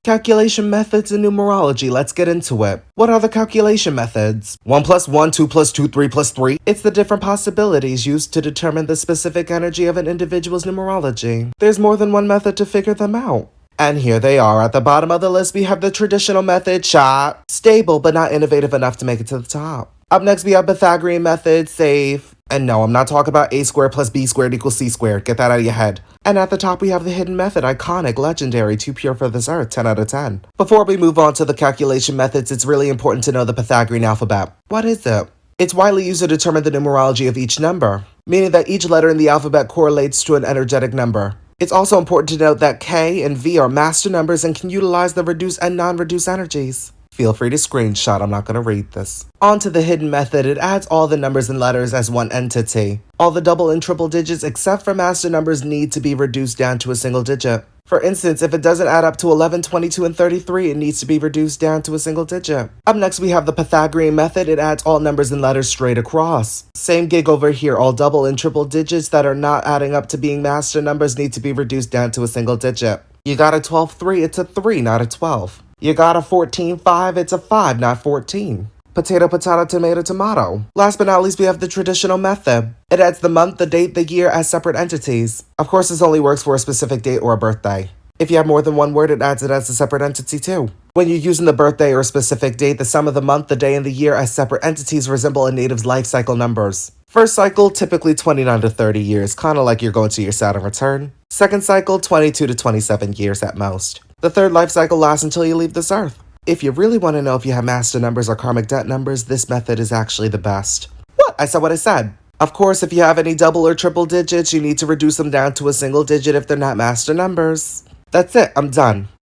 Calculation methods in numerology, let's get into it. What are the calculation methods? 1 plus 1, 2 plus 2, 3 plus 3. It's the different possibilities used to determine the specific energy of an individual's numerology. There's more than one method to figure them out. And here they are. At the bottom of the list, we have the traditional method, CHOP. Stable, but not innovative enough to make it to the top. Up next, we have Pythagorean method, safe. And no, I'm not talking about a squared plus b squared equals c squared. Get that out of your head. And at the top, we have the hidden method, iconic, legendary, too pure for this earth, 10 out of 10. Before we move on to the calculation methods, it's really important to know the Pythagorean alphabet. What is it? It's widely used to determine the numerology of each number, meaning that each letter in the alphabet correlates to an energetic number. It's also important to note that K and V are master numbers and can utilize the reduced and non-reduced energies. Feel free to screenshot, I'm not going to read this. On to the hidden method, it adds all the numbers and letters as one entity. All the double and triple digits except for master numbers need to be reduced down to a single digit. For instance, if it doesn't add up to 11, 22, and 33, it needs to be reduced down to a single digit. Up next, we have the Pythagorean method. It adds all numbers and letters straight across. Same gig over here. All double and triple digits that are not adding up to being master numbers need to be reduced down to a single digit. You got a 12-3, it's a 3, not a 12. You got a 14-5, it's a 5, not 14. Potato, potato, tomato, tomato. Last but not least, we have the traditional method. It adds the month, the date, the year as separate entities. Of course, this only works for a specific date or a birthday. If you have more than one word, it adds it as a separate entity too. When you're using the birthday or a specific date, the sum of the month, the day, and the year as separate entities resemble a native's life cycle numbers. First cycle, typically 29 to 30 years, kind of like you're going to your Saturn return. Second cycle, 22 to 27 years at most. The third life cycle lasts until you leave this earth. If you really want to know if you have master numbers or karmic debt numbers, this method is actually the best. What? I said what I said. Of course, if you have any double or triple digits, you need to reduce them down to a single digit if they're not master numbers. That's it, I'm done.